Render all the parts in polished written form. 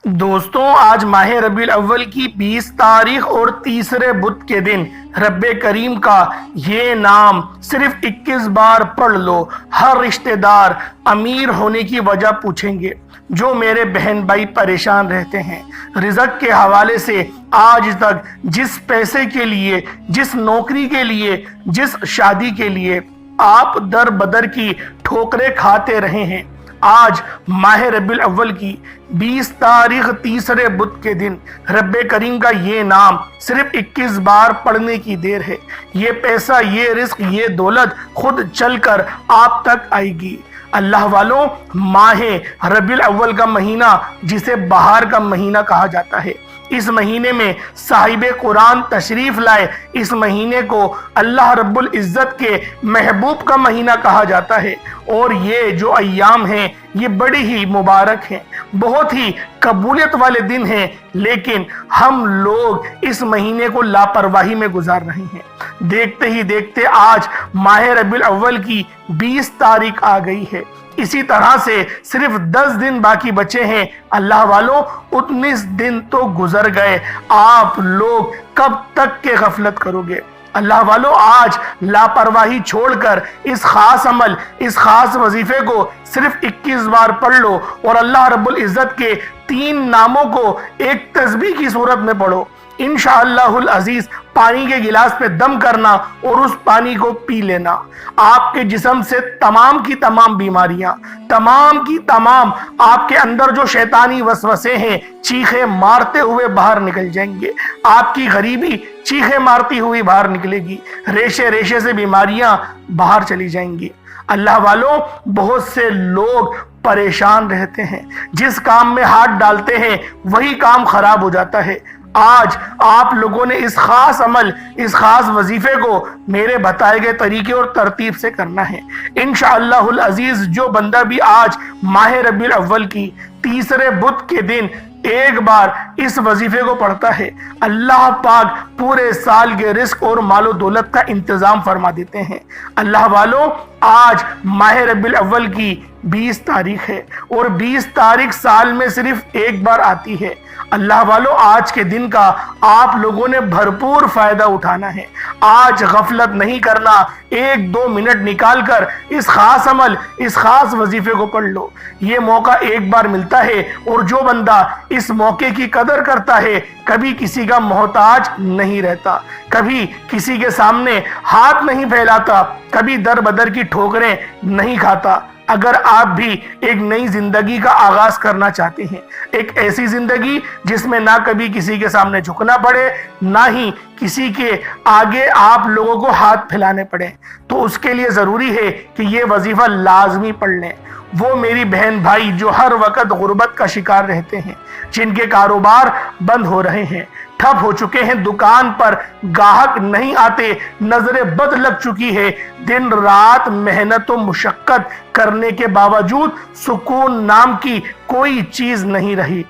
دوستوں، آج ماہ ربیع الاول کی 20 تاریخ اور تیسرے بدھ کے دن رب کریم کا یہ نام صرف 21 بار پڑھ لو۔ ہر رشتہ دار امیر ہونے کی وجہ پوچھیں گے۔ جو میرے بہن بھائی پریشان رہتے ہیں رزق کے حوالے سے، آج تک جس پیسے کے لیے، جس نوکری کے لیے، جس شادی کے لیے آپ در بدر کی ٹھوکریں کھاتے رہے ہیں، آج ماہ ربیع الاول کی 20 تاریخ تیسرے بدھ کے دن رب کریم کا یہ نام صرف 21 بار پڑھنے کی دیر ہے۔ یہ پیسہ، یہ رزق، یہ دولت خود چل کر آپ تک آئے گی۔ اللہ والوں، ماہ ربیع الاول کا مہینہ جسے بہار کا مہینہ کہا جاتا ہے، اس مہینے میں صاحب قرآن تشریف لائے۔ اس مہینے کو اللہ رب العزت کے محبوب کا مہینہ کہا جاتا ہے، اور یہ جو ایام ہیں یہ بڑی ہی مبارک ہیں، بہت ہی قبولیت والے دن ہیں، لیکن ہم لوگ اس مہینے کو لاپرواہی میں گزار رہے ہیں۔ دیکھتے ہی دیکھتے آج ماہ ربیع الاول کی 20 تاریخ آ گئی ہے۔ اسی طرح سے صرف 10 دن باقی بچے ہیں۔ اللہ والوں، 19 دن تو گزر گئے، آپ لوگ کب تک کے غفلت کرو گے؟ اللہ والوں، آج لاپرواہی چھوڑ کر اس خاص عمل، اس خاص وظیفے کو صرف 21 بار پڑھ لو، اور اللہ رب العزت کے 3 ناموں کو ایک تسبیح کی صورت میں پڑھو۔ انشاءاللہ العزیز پانی کے گلاس پہ دم کرنا اور اس پانی کو پی لینا، آپ کے جسم سے تمام کی تمام بیماریاں، تمام کی تمام آپ کے اندر جو شیطانی وسوسے ہیں، چیخیں مارتے ہوئے باہر نکل جائیں گے۔ آپ کی غریبی چیخیں مارتی ہوئی باہر نکلے گی، ریشے ریشے سے بیماریاں باہر چلی جائیں گی۔ اللہ والوں، بہت سے لوگ پریشان رہتے ہیں، جس کام میں ہاتھ ڈالتے ہیں وہی کام خراب ہو جاتا ہے۔ آج آپ لوگوں نے اس خاص عمل، اس خاص وظیفے کو میرے بتائے گئے طریقے اور ترتیب سے کرنا ہے۔ انشاءاللہ العزیز جو بندہ بھی آج ماہ ربیع الاول کی تیسرے بدھ کے دن ایک بار اس وظیفے کو پڑھتا ہے، اللہ پاک پورے سال کے رزق اور مال و دولت کا انتظام فرما دیتے ہیں۔ اللہ والوں، آج ماہ ربیع الاول کی 20 تاریخ ہے، اور 20 تاریخ سال میں صرف ایک بار آتی ہے۔ اللہ والوں، آج کے دن کا آپ لوگوں نے بھرپور فائدہ اٹھانا ہے۔ آج غفلت نہیں کرنا، 1-2 منٹ نکال کر اس خاص عمل، اس خاص وظیفے کو پڑھ لو۔ یہ موقع ایک بار ملتا ہے، اور جو بندہ اس موقع کی قدر کرتا ہے کبھی کسی کا محتاج نہیں رہتا، کبھی کسی کے سامنے ہاتھ نہیں پھیلاتا، کبھی در بدر کی ٹھوکریں نہیں کھاتا۔ اگر آپ بھی ایک نئی زندگی کا آغاز کرنا چاہتے ہیں، ایک ایسی زندگی جس میں نہ کبھی کسی کے سامنے جھکنا پڑے، نہ ہی کسی کے آگے آپ لوگوں کو ہاتھ پھیلانے پڑے، تو اس کے لیے ضروری ہے کہ یہ وظیفہ لازمی پڑھ لیں۔ وہ میری بہن بھائی جو ہر وقت غربت کا شکار رہتے ہیں، جن کے کاروبار بند ہو رہے ہیں، ٹھپ ہو چکے ہیں، دکان پر گاہک نہیں آتے، نظر بد لگ چکی ہے، دن رات محنت و مشقت کرنے کے باوجود سکون نام کی کوئی چیز نہیں رہی،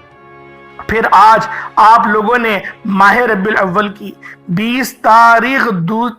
پھر آج آپ لوگوں نے ماہ ربیع الاول کی 20 تاریخ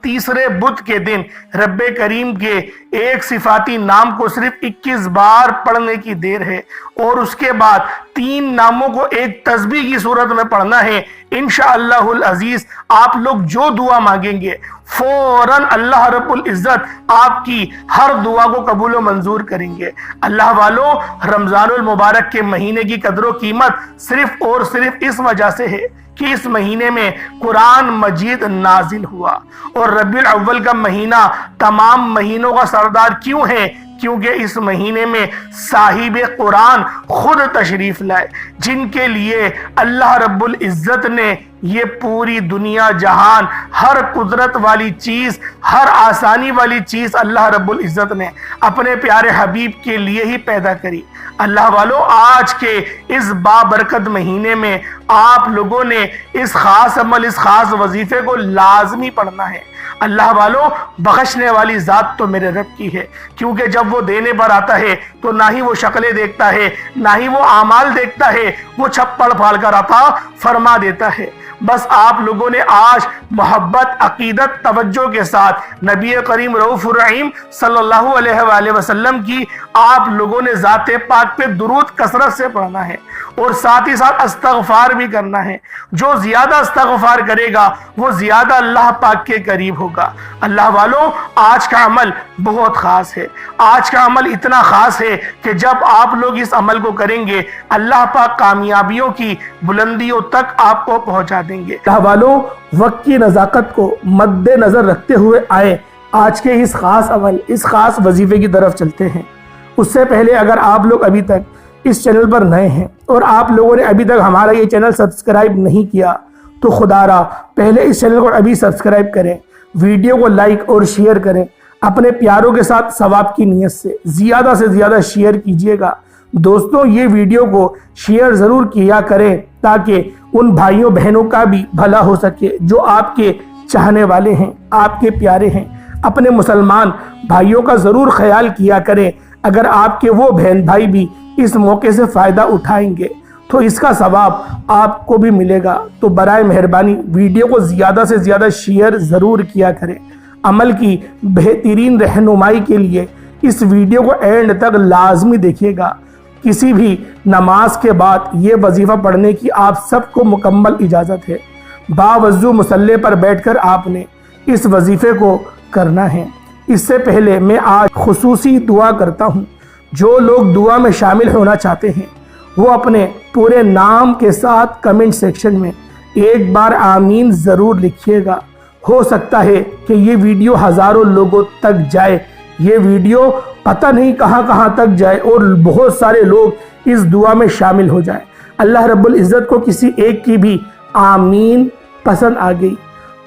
تیسرے بدھ کے دن رب کریم کے ایک صفاتی نام کو صرف 21 بار پڑھنے کی دیر ہے، اور اس کے بعد 3 ناموں کو ایک تسبیح کی صورت میں پڑھنا ہے۔ انشاءاللہ العزیز آپ لوگ جو دعا مانگیں گے فوراً اللہ رب العزت آپ کی ہر دعا کو قبول و منظور کریں گے۔ اللہ والوں، رمضان المبارک کے مہینے کی قدر و قیمت صرف اور صرف اس وجہ سے ہے کہ اس مہینے میں قرآن مجید نازل ہوا، اور ربیع الاول کا مہینہ تمام مہینوں کا سردار کیوں ہے؟ کیونکہ اس مہینے میں صاحب قرآن خود تشریف لائے، جن کے لیے اللہ رب العزت نے یہ پوری دنیا جہان، ہر قدرت والی چیز، ہر آسانی والی چیز اللہ رب العزت نے اپنے پیارے حبیب کے لیے ہی پیدا کری۔ اللہ والوں، آج کے اس بابرکت مہینے میں آپ لوگوں نے اس خاص عمل، اس خاص وظیفے کو لازمی پڑھنا ہے۔ اللہ والوں، بخشنے والی ذات تو میرے رب کی ہے، کیونکہ جب وہ دینے پر آتا ہے تو نہ ہی وہ شکلیں دیکھتا ہے، نہ ہی وہ اعمال دیکھتا ہے، وہ چھپڑ پھاڑ کر عطا فرما دیتا ہے۔ بس آپ لوگوں نے آج محبت، عقیدت، توجہ کے ساتھ نبی کریم رؤوف الرحیم صلی اللہ علیہ وآلہ وسلم کی آپ لوگوں نے ذات پاک پہ درود کثرت سے پڑھنا ہے، اور ساتھ ہی ساتھ استغفار بھی کرنا ہے۔ جو زیادہ استغفار کرے گا وہ زیادہ اللہ پاک کے قریب ہوگا۔ اللہ والوں، آج کا عمل بہت خاص ہے۔ آج کا عمل اتنا خاص ہے کہ جب آپ لوگ اس عمل کو کریں گے اللہ پاک کامیابیوں کی بلندیوں تک آپ کو پہنچا دیں گے۔ اللہ والوں، وقت کی نزاکت کو مد نظر رکھتے ہوئے آئے آج کے اس خاص عمل، اس خاص وظیفے کی طرف چلتے ہیں۔ اس سے پہلے اگر آپ لوگ ابھی تک اس چینل پر نئے ہیں اور آپ لوگوں نے ابھی تک ہمارا یہ چینل سبسکرائب نہیں کیا تو خدا را پہلے اس چینل کو ابھی سبسکرائب کریں، ویڈیو کو لائک اور شیئر کریں، اپنے پیاروں کے ساتھ ثواب کی نیت سے زیادہ شیئر کیجئے گا۔ دوستوں، یہ ویڈیو کو شیئر ضرور کیا کریں تاکہ ان بھائیوں بہنوں کا بھی بھلا ہو سکے جو آپ کے چاہنے والے ہیں، آپ کے پیارے ہیں۔ اپنے مسلمان بھائیوں کا ضرور خیال کیا کریں۔ اگر آپ کے وہ بہن بھائی بھی اس موقع سے فائدہ اٹھائیں گے تو اس کا ثواب آپ کو بھی ملے گا۔ تو برائے مہربانی ویڈیو کو زیادہ سے زیادہ شیئر ضرور کیا کریں۔ عمل کی بہترین رہنمائی کے لیے اس ویڈیو کو اینڈ تک لازمی دیکھیے گا۔ کسی بھی نماز کے بعد یہ وظیفہ پڑھنے کی آپ سب کو مکمل اجازت ہے۔ باوضو مصلی پر بیٹھ کر آپ نے اس وظیفے کو کرنا ہے۔ اس سے پہلے میں آج خصوصی دعا کرتا ہوں۔ جو لوگ دعا میں شامل ہونا چاہتے ہیں وہ اپنے پورے نام کے ساتھ کمنٹ سیکشن میں ایک بار آمین ضرور لکھیے گا۔ ہو سکتا ہے کہ یہ ویڈیو ہزاروں لوگوں تک جائے، یہ ویڈیو پتہ نہیں کہاں کہاں تک جائے اور بہت سارے لوگ اس دعا میں شامل ہو جائیں۔ اللہ رب العزت کو کسی ایک کی بھی آمین پسند آ گئی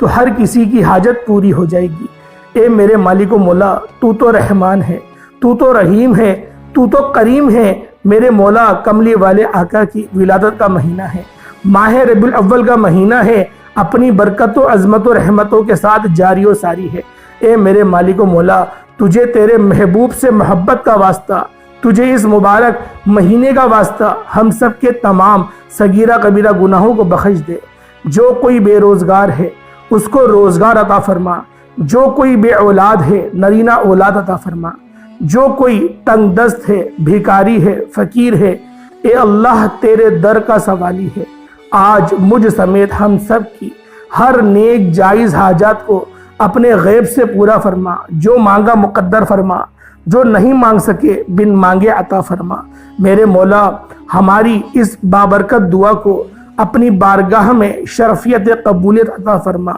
تو ہر کسی کی حاجت پوری ہو جائے گی۔ اے میرے مالک و مولا، تو تو رحمان ہے، تو تو رحیم ہے، تو تو کریم ہے۔ میرے مولا، کملی والے آقا کی ولادت کا مہینہ ہے، ماہ ربیع الاول کا مہینہ ہے، اپنی برکت و عظمت و رحمتوں کے ساتھ جاری و ساری ہے۔ اے میرے مالک و مولا، تجھے تیرے محبوب سے محبت کا واسطہ، تجھے اس مبارک مہینے کا واسطہ ہم سب کے تمام صغیرہ کبیرہ گناہوں کو بخش دے۔ جو کوئی بے روزگار ہے اس کو روزگار عطا فرما، جو کوئی بے اولاد ہے نرینہ اولاد عطا فرما، جو کوئی تنگ دست ہے، بھیکاری ہے، فقیر ہے، اے اللہ تیرے در کا سوالی ہے۔ آج مجھ سمیت ہم سب کی ہر نیک جائز حاجات کو اپنے غیب سے پورا فرما، جو مانگا مقدر فرما، جو نہیں مانگ سکے بن مانگے عطا فرما۔ میرے مولا، ہماری اس بابرکت دعا کو اپنی بارگاہ میں شرفیت قبولیت عطا فرما۔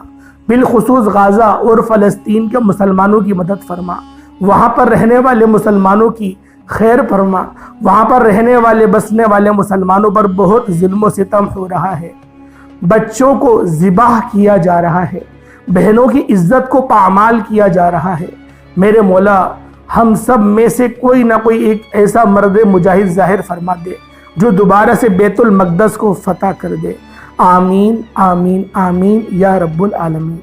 بالخصوص غزہ اور فلسطین کے مسلمانوں کی مدد فرما، وہاں پر رہنے والے مسلمانوں کی خیر فرما۔ وہاں پر رہنے والے بسنے والے مسلمانوں پر بہت ظلم و ستم ہو رہا ہے، بچوں کو ذبح کیا جا رہا ہے، بہنوں کی عزت کو پامال کیا جا رہا ہے۔ میرے مولا، ہم سب میں سے کوئی نہ کوئی ایک ایسا مرد مجاہد ظاہر فرما دے جو دوبارہ سے بیت المقدس کو فتح کر دے۔ آمین آمین آمین یا رب العالمین۔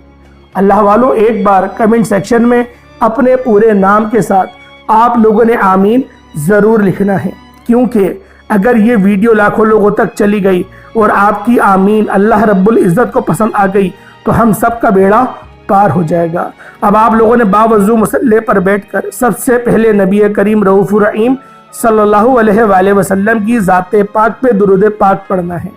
اللہ والوں، ایک بار کمنٹ سیکشن میں اپنے پورے نام کے ساتھ آپ لوگوں نے آمین ضرور لکھنا ہے، کیونکہ اگر یہ ویڈیو لاکھوں لوگوں تک چلی گئی اور آپ کی آمین اللہ رب العزت کو پسند آ گئی تو ہم سب کا بیڑا پار ہو جائے گا۔ اب آپ لوگوں نے باوضو مصلی پر بیٹھ کر سب سے پہلے نبی کریم رؤوف الرحیم صلی اللہ علیہ وآلہ وسلم کی ذات پاک پہ درود پاک پڑھنا ہے۔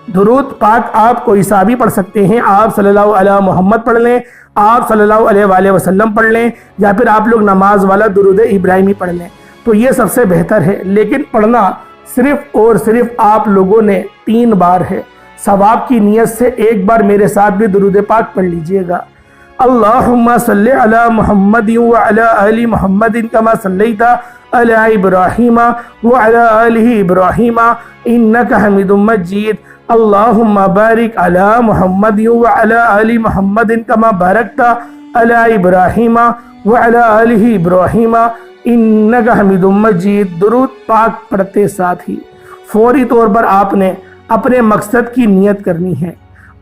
درود پاک آپ کوئی سا بھی پڑھ سکتے ہیں، آپ صلی اللہ علیہ محمد پڑھ لیں، آپ صلی اللہ علیہ وآلہ وسلم پڑھ لیں، یا پھر آپ لوگ نماز والا درود ابراہیمی پڑھ لیں تو یہ سب سے بہتر ہے۔ لیکن پڑھنا صرف اور صرف آپ لوگوں نے 3 بار ہے۔ ثواب کی نیت سے ایک بار میرے ساتھ بھی درود پاک پڑھ لیجئے گا۔ اللہم صلی علی محمد وعلی آل محمد کما صلیت علی ابراہیم وعلی آل ابراہیم انک حمید مجید۔ اللہم بارک علی محمد وعلی آل محمد کما بارکت علی ابراہیم وعلی آل ابراہیم انک حمید مجید۔ درود پاک پڑھتے ساتھ ہی فوری طور پر آپ نے اپنے مقصد کی نیت کرنی ہے۔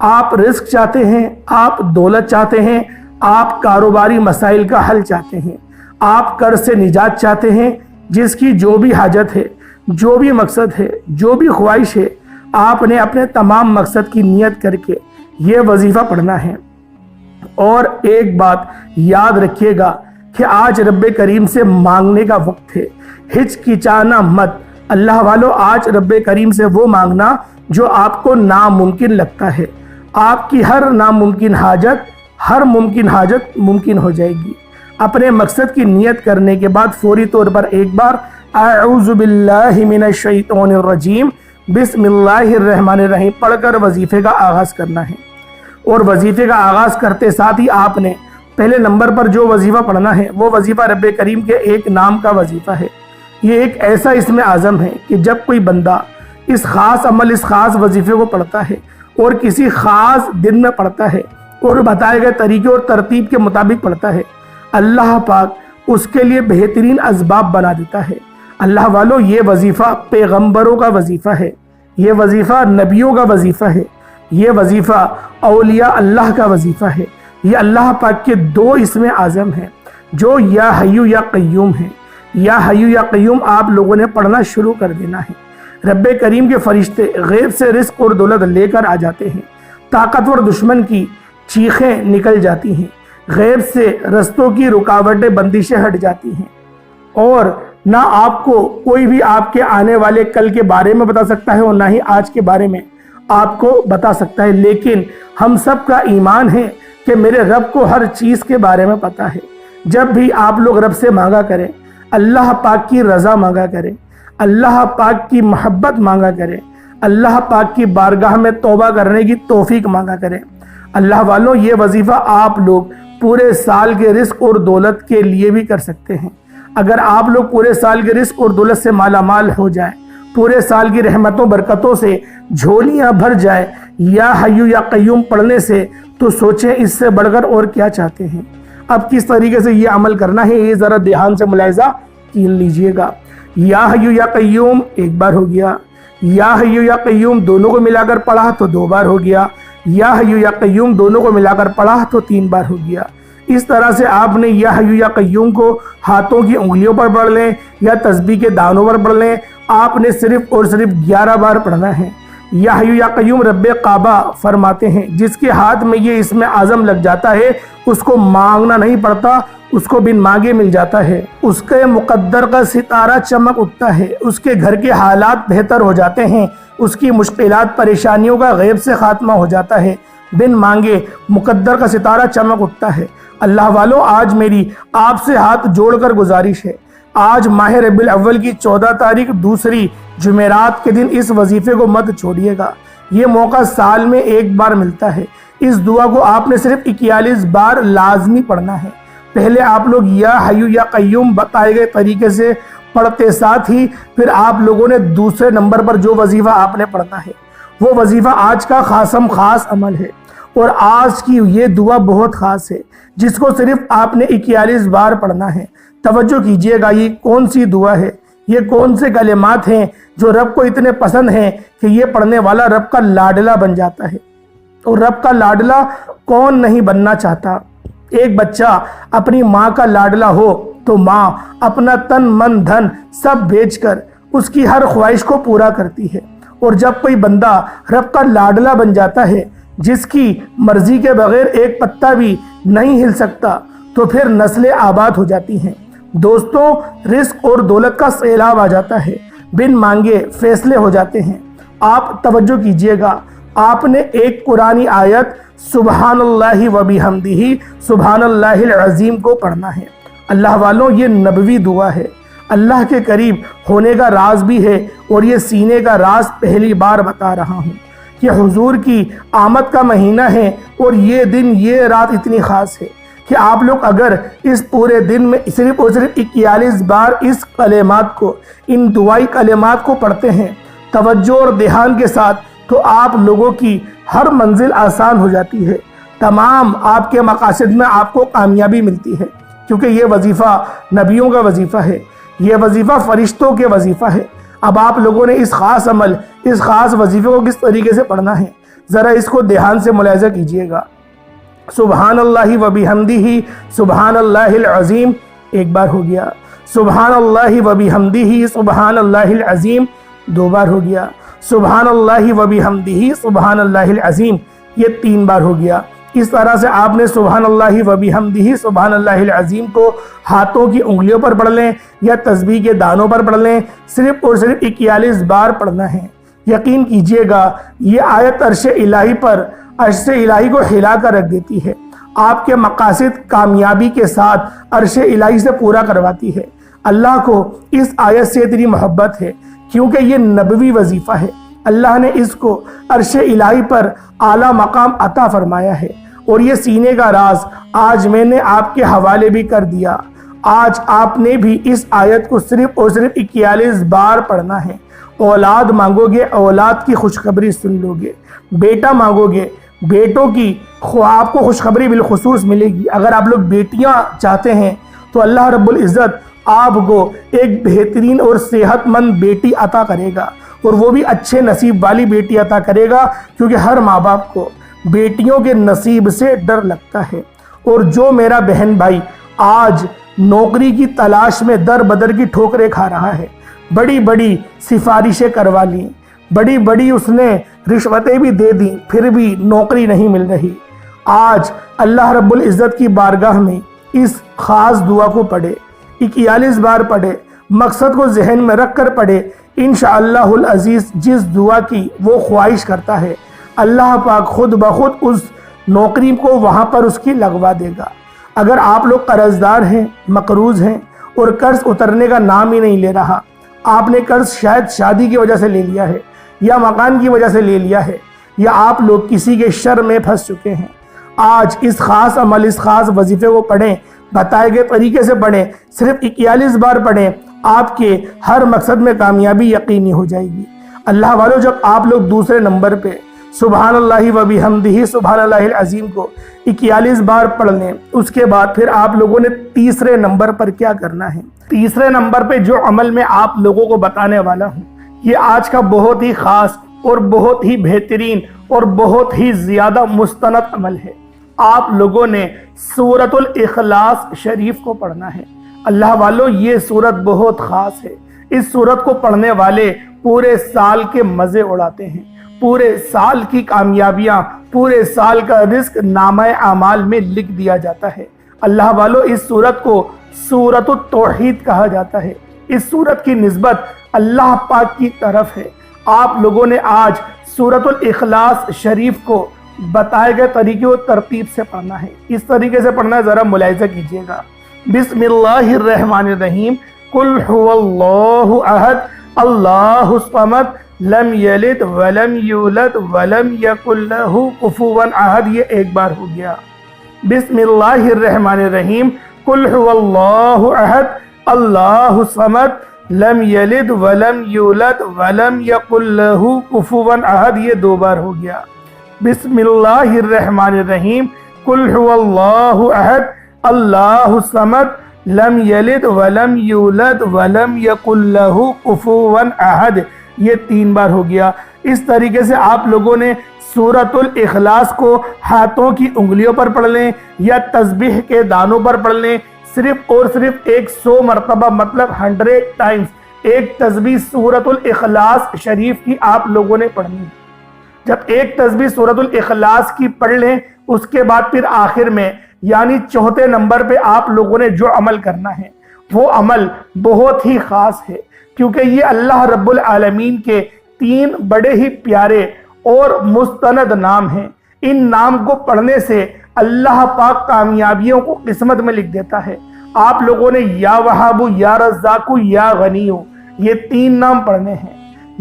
آپ رزق چاہتے ہیں، آپ دولت چاہتے ہیں، آپ کاروباری مسائل کا حل چاہتے ہیں، آپ قرض سے نجات چاہتے ہیں، جس کی جو بھی حاجت ہے، جو بھی مقصد ہے، جو بھی خواہش ہے، آپ نے اپنے تمام مقصد کی نیت کر کے یہ وظیفہ پڑھنا ہے۔ اور ایک بات یاد رکھیے گا کہ آج رب کریم سے مانگنے کا وقت ہے۔ ہچکچانا مت، اللہ والو آج رب کریم سے وہ مانگنا جو آپ کو ناممکن لگتا ہے، آپ کی ہر ناممکن حاجت، ہر ممکن حاجت ممکن ہو جائے گی۔ اپنے مقصد کی نیت کرنے کے بعد فوری طور پر ایک بار اعوذ باللہ من الشیطان الرجیم بسم اللہ الرحمن الرحیم پڑھ کر وظیفے کا آغاز کرنا ہے۔ اور وظیفے کا آغاز کرتے ساتھ ہی آپ نے پہلے نمبر پر جو وظیفہ پڑھنا ہے وہ وظیفہ رب کریم کے ایک نام کا وظیفہ ہے۔ یہ ایک ایسا اسم اعظم ہے کہ جب کوئی بندہ اس خاص عمل، اس خاص وظیفے کو پڑھتا ہے اور کسی خاص دن میں پڑھتا ہے اور بتائے گئے طریقے اور ترتیب کے مطابق پڑھتا ہے، اللہ پاک اس کے لیے بہترین اسباب بنا دیتا ہے۔ اللہ والو یہ وظیفہ پیغمبروں کا وظیفہ ہے، یہ وظیفہ نبیوں کا وظیفہ ہے، یہ وظیفہ اولیاء اللہ کا وظیفہ ہے۔ یہ اللہ پاک کے دو اسم اعظم ہیں جو یا حیو یا قیوم ہیں۔ یا حیو یا قیوم آپ لوگوں نے پڑھنا شروع کر دینا ہے۔ رب کریم کے فرشتے غیب سے رزق اور دولت لے کر آ جاتے ہیں، طاقتور دشمن کی چیخیں نکل جاتی ہیں، غیب سے رستوں کی رکاوٹیں بندشیں ہٹ جاتی ہیں، اور نہ آپ کو کوئی بھی آپ کے آنے والے کل کے بارے میں بتا سکتا ہے اور نہ ہی آج کے بارے میں آپ کو بتا سکتا ہے۔ لیکن ہم سب کا ایمان ہے کہ میرے رب کو ہر چیز کے بارے میں پتا ہے۔ جب بھی آپ لوگ رب سے مانگا کریں، اللہ پاک کی رضا مانگا کریں، اللہ پاک کی محبت مانگا کریں، اللہ پاک کی بارگاہ میں توبہ کرنے کی توفیق مانگا کریں۔ اللہ والوں یہ وظیفہ آپ لوگ پورے سال کے رزق اور دولت کے لیے بھی کر سکتے ہیں۔ اگر آپ لوگ پورے سال کے رزق اور دولت سے مالا مال ہو جائیں، پورے سال کی رحمتوں برکتوں سے جھولیاں بھر جائیں یا حیو یا قیوم پڑھنے سے، تو سوچیں اس سے بڑھ کر اور کیا چاہتے ہیں۔ اب کس طریقے سے یہ عمل کرنا ہے یہ ذرا دھیان سے ملاحظہ کر لیجئے گا۔ یا حیو یا قیوم ایک بار ہو گیا، یا حیو یا قیوم دونوں کو ملا کر پڑھا تو دو بار ہو گیا، یا حیو یا قیوم دونوں کو ملا کر پڑھا تو تین بار ہو گیا۔ اس طرح سے آپ نے یا حیو یا قیوم کو ہاتھوں کی انگلیوں پر پڑھ لیں یا تسبیح کے دانوں پر پڑھ لیں، آپ نے صرف اور صرف 11 بار پڑھنا ہے۔ یا حیو یا قیوم رب کعبہ فرماتے ہیں جس کے ہاتھ میں یہ اسم اعظم لگ جاتا ہے اس کو مانگنا نہیں پڑتا، اس کو بن مانگے مل جاتا ہے، اس کے مقدر کا ستارہ چمک اٹھتا ہے، اس کے گھر کے حالات بہتر ہو جاتے ہیں، اس کی مشکلات پریشانیوں کا غیب سے خاتمہ ہو جاتا ہے، بن مانگے مقدر کا ستارہ چمک اٹھتا ہے۔ اللہ والو آج میری آپ سے ہاتھ جوڑ کر گزارش ہے، آج ماہ ربیع الاول کی 14 تاریخ دوسری جمعرات کے دن اس وظیفے کو مت چھوڑیے گا۔ یہ موقع سال میں ایک بار ملتا ہے۔ اس دعا کو آپ نے صرف 41 بار لازمی پڑھنا ہے۔ پہلے آپ لوگ یا حیو یا قیوم بتائے گئے طریقے سے پڑھتے، ساتھ ہی پھر آپ لوگوں نے دوسرے نمبر پر جو وظیفہ آپ نے پڑھنا ہے وہ وظیفہ آج کا خاص عمل ہے، اور آج کی یہ دعا بہت خاص ہے جس کو صرف آپ نے 41 بار پڑھنا ہے۔ توجہ کیجئے گا، یہ کون سی دعا ہے، یہ کون سے کلمات ہیں جو رب کو اتنے پسند ہیں کہ یہ پڑھنے والا رب کا لاڈلا بن جاتا ہے۔ اور رب کا لاڈلا کون نہیں بننا چاہتا؟ ایک بچہ اپنی ماں کا لاڈلا ہو تو ماں اپنا تن من دھن سب بیچ کر اس کی ہر خواہش کو پورا کرتی ہے، اور جب کوئی بندہ رب کا لاڈلا بن جاتا ہے جس کی مرضی کے بغیر ایک پتا بھی نہیں ہل سکتا، تو پھر نسلیں آباد ہو جاتی ہیں۔ دوستوں رزق اور دولت کا سیلاب آ جاتا ہے، بن مانگے فیصلے ہو جاتے ہیں۔ آپ توجہ کیجئے گا، آپ نے ایک قرآنی آیت سبحان اللہ و بحمدہ سبحان اللہ العظیم کو پڑھنا ہے۔ اللہ والوں یہ نبوی دعا ہے، اللہ کے قریب ہونے کا راز بھی ہے، اور یہ سینے کا راز پہلی بار بتا رہا ہوں کہ حضور کی آمد کا مہینہ ہے، اور یہ دن یہ رات اتنی خاص ہے کہ آپ لوگ اگر اس پورے دن میں صرف اور صرف 41 بار اس کلمات کو، ان دعائی کلمات کو پڑھتے ہیں توجہ اور دھیان کے ساتھ، تو آپ لوگوں کی ہر منزل آسان ہو جاتی ہے، تمام آپ کے مقاصد میں آپ کو کامیابی ملتی ہے، کیونکہ یہ وظیفہ نبیوں کا وظیفہ ہے، یہ وظیفہ فرشتوں کے وظیفہ ہے۔ اب آپ لوگوں نے اس خاص عمل، اس خاص وظیفے کو کس طریقے سے پڑھنا ہے ذرا اس کو دھیان سے ملاحظہ کیجئے گا۔ سبحان اللہ و بحمدہ سبحان اللہ العظیم ایک بار ہو گیا، سبحان اللہ و بحمدہ سبحان اللہ العظیم دو بار ہو گیا، سبحان اللہ و بحمدہ سبحان اللہ العظیم یہ 3 بار ہو گیا۔ اس طرح سے آپ نے سبحان اللہ و بحمدہ سبحان اللہ العظیم کو ہاتھوں کی انگلیوں پر پڑھ لیں یا تسبیح کے دانوں پر پڑھ لیں، صرف اور صرف 41 بار پڑھنا ہے۔ یقین کیجئے گا یہ آیت عرش الہی پر عرش الہی کو ہلا کر رکھ دیتی ہے، آپ کے مقاصد کامیابی کے ساتھ عرش الہی سے پورا کرواتی ہے۔ اللہ کو اس آیت سے اتنی محبت ہے کیونکہ یہ نبوی وظیفہ ہے، اللہ نے اس کو عرش الہی پر اعلیٰ مقام عطا فرمایا ہے، اور یہ سینے کا راز آج میں نے آپ کے حوالے بھی کر دیا۔ آج آپ نے بھی اس آیت کو صرف اور صرف 41 بار پڑھنا ہے۔ اولاد مانگو گے، اولاد کی خوشخبری سن لو گے، بیٹا مانگو گے، بیٹوں کی آپ کو خوشخبری بالخصوص ملے گی۔ اگر آپ لوگ بیٹیاں چاہتے ہیں تو اللہ رب العزت آپ کو ایک بہترین اور صحت مند بیٹی عطا کرے گا، اور وہ بھی اچھے نصیب والی بیٹی عطا کرے گا، کیونکہ ہر ماں باپ کو بیٹیوں کے نصیب سے ڈر لگتا ہے۔ اور جو میرا بہن بھائی آج نوکری کی تلاش میں در بدر کی ٹھوکریں کھا رہا ہے، بڑی بڑی سفارشیں کروا لیں، بڑی بڑی اس نے رشوتیں بھی دے دیں، پھر بھی نوکری نہیں مل رہی، آج اللہ رب العزت کی بارگاہ میں اس خاص دعا کو پڑھے، 41 بار پڑھے، مقصد کو ذہن میں رکھ کر پڑھے۔ انشاءاللہ العزیز جس دعا کی وہ خواہش کرتا ہے، اللہ پاک خود بخود اس نوکری کو وہاں پر اس کی لگوا دے گا۔ اگر آپ لوگ قرضدار ہیں، مقروض ہیں، اور قرض اترنے کا نام ہی نہیں لے رہا، آپ نے قرض شاید شادی کی وجہ سے لے لیا ہے، یا مکان کی وجہ سے لے لیا ہے، یا آپ لوگ کسی کے شر میں پھنس چکے ہیں، آج اس خاص عمل، اس خاص وظیفے کو پڑھیں، بتائے گئے طریقے سے پڑھیں، صرف 41 بار پڑھیں، آپ کے ہر مقصد میں کامیابی یقینی ہو جائے گی۔ اللہ والوں، جب آپ لوگ دوسرے نمبر پہ سبحان اللہ و بحمدہ سبحان اللہ العظیم کو 41 بار پڑھ لیں، اس کے بعد پھر آپ لوگوں نے تیسرے نمبر پر کیا کرنا ہے؟ تیسرے نمبر پہ جو عمل میں آپ لوگوں کو بتانے والا ہوں، یہ آج کا بہت ہی خاص اور بہت ہی بہترین اور بہت ہی زیادہ مستند عمل ہے۔ آپ لوگوں نے سورۃ الاخلاص شریف کو پڑھنا ہے۔ اللہ والوں، یہ سورت بہت خاص ہے۔ اس سورت کو پڑھنے والے پورے سال کے مزے اڑاتے ہیں، پورے سال کی کامیابیاں، پورے سال کا رزق نامہ اعمال میں لکھ دیا جاتا ہے۔ اللہ والوں، اس سورت کو سورۃ التوحید کہا جاتا ہے۔ اس سورت کی نسبت اللہ پاک کی طرف ہے۔ آپ لوگوں نے آج سورۃ الاخلاص شریف کو بتائے گئے طریقے و ترتیب سے پڑھنا ہے۔ اس طریقے سے پڑھنا ہے، ذرا ملاحظہ کیجئے گا۔ بسم اللہ الرحمن الرحیم، قل هو اللہ احد اللہ الصمد لم یلد ولم یولد ولم یکن لہ کفوا احد، یہ ایک بار ہو گیا۔ بسم اللہ الرحمن الرحیم، قل هو اللہ احد اللہ الصمد لم یلد ولم یولد ولم یکن لہ کفوا احد، یہ دو بار ہو گیا۔ بسم اللہ الرحمن الرحیم، قل هو اللہ احد اللہ الصمد لم یلد ولم یولد ولم یکن لہ کفوا احد، یہ 3 بار ہو گیا۔ اس طریقے سے آپ لوگوں نے سورۃ الاخلاص کو ہاتھوں کی انگلیوں پر پڑھ لیں یا تسبیح کے دانوں پر پڑھ لیں، صرف اور صرف 100 مرتبہ، مطلب 100 ٹائمز ایک تسبیح سورۃ الاخلاص شریف کی آپ لوگوں نے پڑھنی ہے۔ جب ایک تسبیح سورۃ الاخلاص کی پڑھ لیں، اس کے بعد پھر آخر میں یعنی چوتھے نمبر پہ آپ لوگوں نے جو عمل کرنا ہے وہ عمل بہت ہی خاص ہے، کیونکہ یہ اللہ رب العالمین کے 3 بڑے ہی پیارے اور مستند نام ہیں۔ ان نام کو پڑھنے سے اللہ پاک کامیابیوں کو قسمت میں لکھ دیتا ہے۔ آپ لوگوں نے یا وہاب، یا رزاق، یا غنی، یہ 3 نام پڑھنے ہیں۔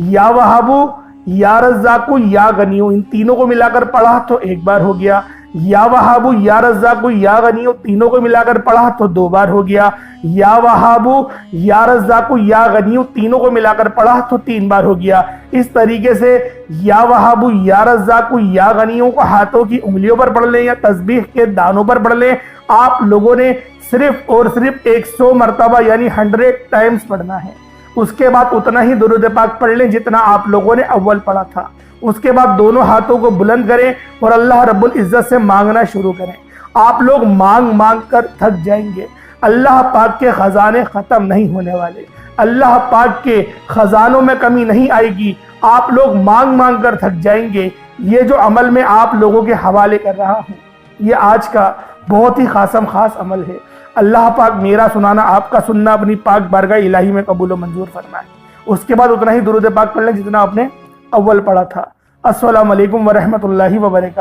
یا وہاب، یا رزاق، یا غنی، ان تینوں کو ملا کر پڑھا تو 1 بار ہو گیا۔ یا وہاب، یا رزاق، یا غنی، تینوں کو ملا کر پڑھا تو 2 بار ہو گیا۔ یا وہاب، یا رزاق، یا غنی، تینوں کو ملا کر پڑھا تو 3 بار ہو گیا۔ اس طریقے سے یا وہاب، یا رزاق، یا غنیوں کو ہاتھوں کی انگلیوں پر پڑھ لیں یا تسبیح کے دانوں پر پڑھ لیں۔ آپ لوگوں نے صرف اور صرف 100 مرتبہ یعنی 100 ٹائمز پڑھنا ہے۔ اس کے بعد اتنا ہی درود پاک پڑھ لیں جتنا آپ لوگوں نے اول پڑھا تھا۔ اس کے بعد دونوں ہاتھوں کو بلند کریں اور اللہ رب العزت سے مانگنا شروع کریں۔ آپ لوگ مانگ مانگ کر تھک جائیں گے۔ اللہ پاک کے خزانے ختم نہیں ہونے والے، اللہ پاک کے خزانوں میں کمی نہیں آئے گی۔ آپ لوگ مانگ مانگ کر تھک جائیں گے۔ یہ جو عمل میں آپ لوگوں کے حوالے کر رہا ہوں، یہ آج کا بہت ہی خاص عمل ہے۔ اللہ پاک میرا سنانا، آپ کا سننا اپنی پاک بارگاہ الہی میں قبول و منظور فرمائے۔ اس کے بعد اتنا ہی درود پاک پڑھ لیں جتنا آپ نے اول پڑھا تھا۔ السلام علیکم ورحمۃ اللہ وبرکاتہ۔